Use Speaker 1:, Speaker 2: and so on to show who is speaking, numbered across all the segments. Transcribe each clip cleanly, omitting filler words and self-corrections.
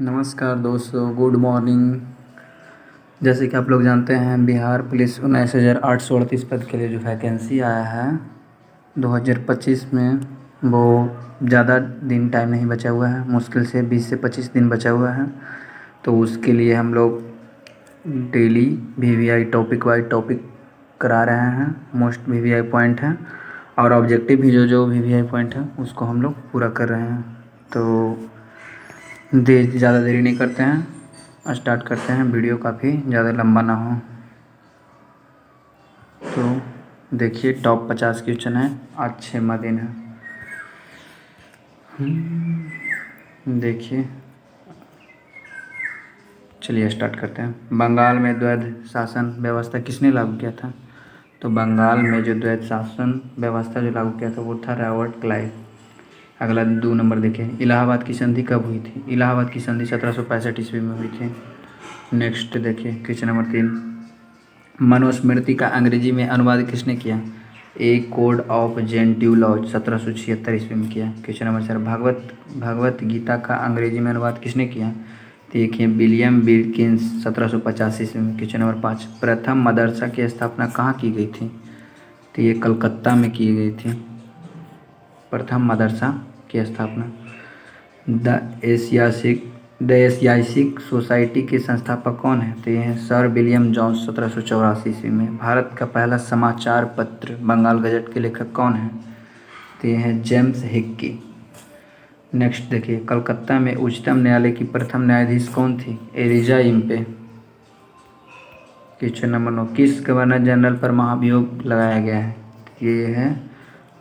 Speaker 1: नमस्कार दोस्तों, good morning. जैसे कि आप लोग जानते हैं, बिहार पुलिस 19,838 पद के लिए जो वैकेंसी आया है 2025 में, वो ज़्यादा दिन टाइम नहीं बचा हुआ है। मुश्किल से 20 से 25 दिन बचा हुआ है। तो उसके लिए हम लोग daily VVI topic wise topic करा रहे हैं। मोस्ट वीवीआई पॉइंट हैं और ऑब्जेक्टिव भी जो वीवीआई पॉइंट है उसको हम लोग पूरा कर रहे हैं। तो ज़्यादा देरी नहीं करते हैं, स्टार्ट करते हैं। वीडियो काफ़ी ज़्यादा लंबा ना हो। तो देखिए, टॉप 50 क्वेश्चन है। आज 6वां दिन है। देखिए, चलिए स्टार्ट करते हैं। बंगाल में द्वैध शासन व्यवस्था किसने लागू किया था? तो बंगाल में जो द्वैध शासन व्यवस्था जो लागू किया था वो था रॉबर्ट क्लाइव। अगला 2 नंबर देखें, इलाहाबाद की संधि कब हुई थी? इलाहाबाद की संधि 1765 ईस्वी में हुई थी। नेक्स्ट देखिए, क्वेश्चन नंबर 3, मनुस्मृति का अंग्रेजी में अनुवाद किसने किया? ए कोड ऑफ जेंट्यूलॉज 1776 ईस्वी में किया। क्वेश्चन नंबर 4, भगवत गीता का अंग्रेजी में अनुवाद किसने किया? देखिए, विलियम विल्किंस 1785 ईस्वी में। क्वेश्चन नंबर 5, प्रथम मदरसा की स्थापना कहाँ की गई थी? तो ये कलकत्ता में की गई थी प्रथम मदरसा की स्थापना। द एशियाटिक सोसाइटी के संस्थापक कौन है? तो ये हैं सर विलियम जोन्स 1784 ईस्वी में। भारत का पहला समाचार पत्र बंगाल गजट के लेखक कौन है? तो ये हैं जेम्स हिक्की। नेक्स्ट देखिए, कलकत्ता में उच्चतम न्यायालय की प्रथम न्यायाधीश कौन थी? Elijah Impey. क्वेश्चन नंबर 9, किस गवर्नर जनरल पर महाभियोग लगाया गया है? ये है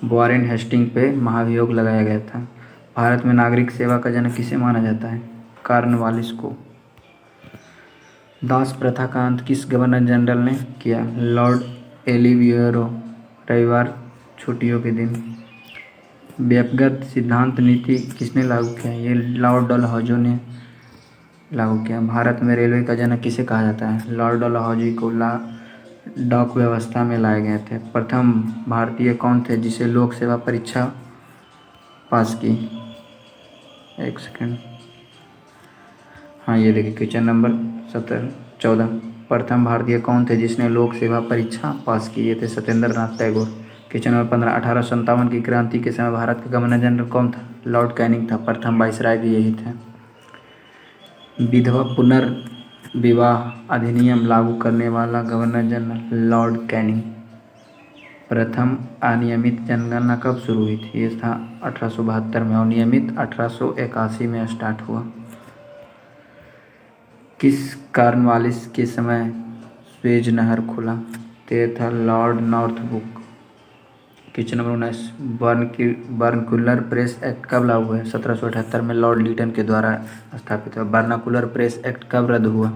Speaker 1: वॉरेन हेस्टिंग पे महाभियोग लगाया गया था। भारत में नागरिक सेवा का जनक किसे माना जाता है? कॉर्नवालिस को। दास प्रथा का अंत किस गवर्नर जनरल ने किया? लॉर्ड एलिवियरो। रविवार छुट्टियों के दिन। व्यक्तिगत सिद्धांत नीति किसने लागू किया? ये लॉर्ड डलहौजी ने लागू किया। भारत में रेलवे का जनक किसे कहा जाता है? लॉर्ड डलहौजी को डाक व्यवस्था में लाए गए थे। प्रथम भारतीय कौन थे जिसे लोक सेवा परीक्षा पास की? एक सेकंड, हाँ ये देखिए, क्वेश्चन नंबर 14, प्रथम भारतीय कौन थे जिसने लोक सेवा परीक्षा पास की? ये थे सत्येंद्र नाथ टैगोर। क्वेश्चन नंबर 15, 1857 की क्रांति के समय भारत का गवर्नर जनरल कौन था? लॉर्ड कैनिंग था। प्रथम वाइसराय भी यही थे। विधवा पुनर्विवाह अधिनियम लागू करने वाला गवर्नर जनरल लॉर्ड कैनिंग। प्रथम अनियमित जनगणना कब शुरू हुई थी? ये था 1872 में और नियमित 1881 में स्टार्ट हुआ। किस कॉर्नवालिस के समय स्वेज नहर खुला? ते था Lord Northbrook. Question number 19, vernacular press act कब लागू हुआ? 1778 में लॉर्ड लीटन के द्वारा स्थापित हुआ। बर्नाकुलर प्रेस एक्ट कब रद्द हुआ?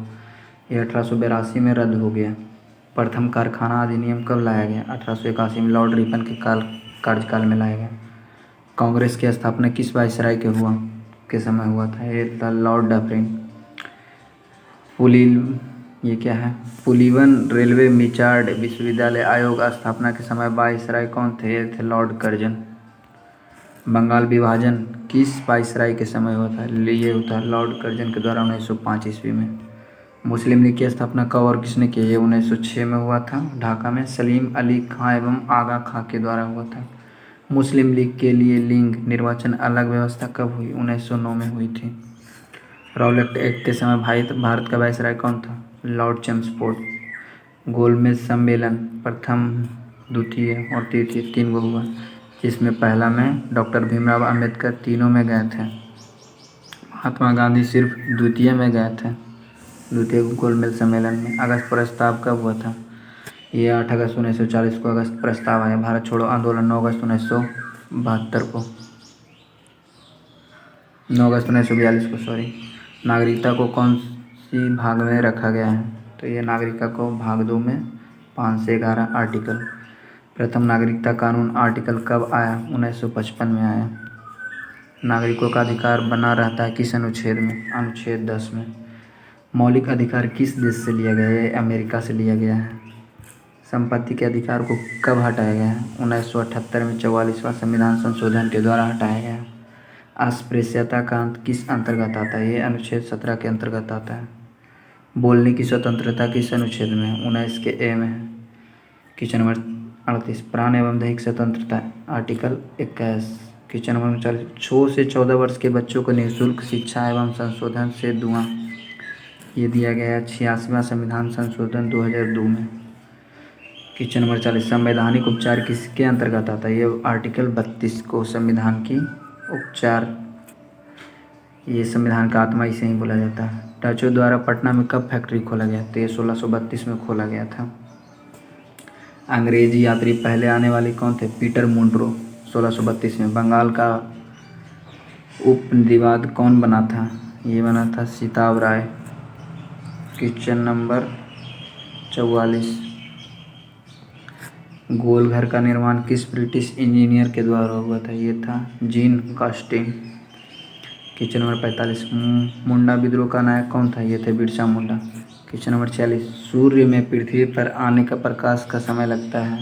Speaker 1: ये 1882 में रद्द हो गया। प्रथम कारखाना अधिनियम कब लाया गया? 1881 में लॉर्ड रिपन के कार्यकाल में लाया गया। कांग्रेस की स्थापना किस वायसराय के समय हुआ था? ये था लॉर्ड डफरिन। ये क्या है? पुलिवन रेलवे मिचार्ड विश्वविद्यालय आयोग स्थापना के समय वायसराय कौन थे? ये थे लॉर्ड कर्जन। बंगाल विभाजन किस वायसराय के समय हुआ था? ये होता है लॉर्ड कर्जन के द्वारा 1905 ईस्वी में। मुस्लिम लीग की स्थापना कब और किसने की? ये 1906 में हुआ था ढाका में। सलीम अली खां एवं आगा खां के द्वारा हुआ था। मुस्लिम लीग के लिए लिंग निर्वाचन अलग व्यवस्था कब हुई? 1909 में हुई थी। रॉलेट एक्ट के समय भारत का वायसराय कौन था? Lord Chelmsford. गोलमेज सम्मेलन प्रथम, द्वितीय और तृतीय 3 गो हुआ, जिसमें पहला में डॉक्टर भीमराव अंबेडकर तीनों में गए थे। महात्मा गांधी सिर्फ द्वितीय में गए थे, द्वितीय गोलमेज सम्मेलन में। अगस्त प्रस्ताव कब हुआ था? ये 8 अगस्त 1940 को अगस्त प्रस्ताव आया। भारत छोड़ो आंदोलन 9 अगस्त 1972 को, 9 अगस्त 1942 को सॉरी। नागरिकता को कौन सी भाग में रखा गया है? तो ये नागरिकता को भाग 2 में 5 से 11 आर्टिकल। प्रथम नागरिकता कानून आर्टिकल कब आया? 1955 में आया। नागरिकों का अधिकार बना रहता है किस अनुच्छेद में? अनुच्छेद 10 में। मौलिक अधिकार किस देश से लिया गया है? अमेरिका से लिया गया है। संपत्ति के अधिकार को कब हटाया गया है? 1978 में 44वां संविधान संशोधन के द्वारा हटाया गया है। अस्पृश्यता का अंत किस अंतर्गत आता है? ये अनुच्छेद 17 के अंतर्गत आता है। बोलने की स्वतंत्रता किस अनुच्छेद में है? 19 के ए में है। क्वेश्चन नंबर 38 प्राण एवं दैहिक स्वतंत्रता आर्टिकल 21। क्वेश्चन नंबर 39 6 से 14 वर्ष के बच्चों को निःशुल्क शिक्षा एवं संशोधन से दुआ ये दिया गया है 86वां संविधान संशोधन 2002 में। क्वेश्चन नंबर 40 संवैधानिक उपचार किसके अंतर्गत आता है? ये आर्टिकल 32 को संविधान की उपचार, ये संविधान का आत्मा इसे ही बोला जाता है। डचों द्वारा पटना में कब फैक्ट्री खोला गया? तो ये 1632 में खोला गया था। अंग्रेजी यात्री पहले आने वाले कौन थे? पीटर मुनरो 1632 में। बंगाल का उपनिवेद कौन बना था? ये बना था सीताव राय। क्वेश्चन नंबर 44 गोल घर का निर्माण किस ब्रिटिश इंजीनियर के द्वारा हुआ था? ये था जीन कास्टिंग। क्वेश्चन नंबर 45 मुंडा विद्रोह का नायक कौन था? ये थे बिरसा मुंडा। क्वेश्चन नंबर 46 सूर्य में पृथ्वी पर आने का प्रकाश का समय लगता है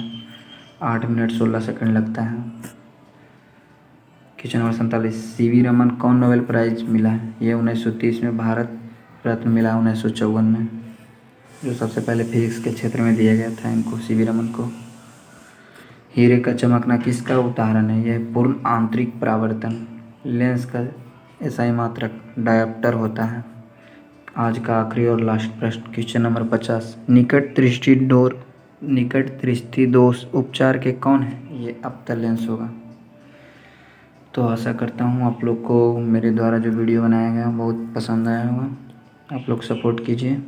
Speaker 1: 8 मिनट 16 सेकंड लगता है। क्वेश्चन नंबर 47 सीवी रमन कौन नोबेल प्राइज मिला है? ये 1930 में। भारत रत्न मिला 1954 में, जो सबसे पहले फिजिक्स के क्षेत्र में दिया गया था इनको, सीवी रमन को। हीरे का चमकना किसका उदाहरण है? यह पूर्ण आंतरिक परावर्तन लेंस का एसआई मात्रक डायोप्टर होता है। आज का आखिरी और लास्ट प्रश्न क्वेश्चन नंबर 50 निकट दृष्टि दोष उपचार के कौन है? ये अप्तर लेंस होगा। तो आशा करता हूँ आप लोग को मेरे द्वारा जो वीडियो बनाया गया बहुत पसंद आया होगा। आप लोग सपोर्ट कीजिए,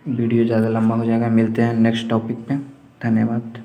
Speaker 1: वीडियो ज़्यादा लंबा हो जाएगा। मिलते हैं नेक्स्ट टॉपिक पे। धन्यवाद।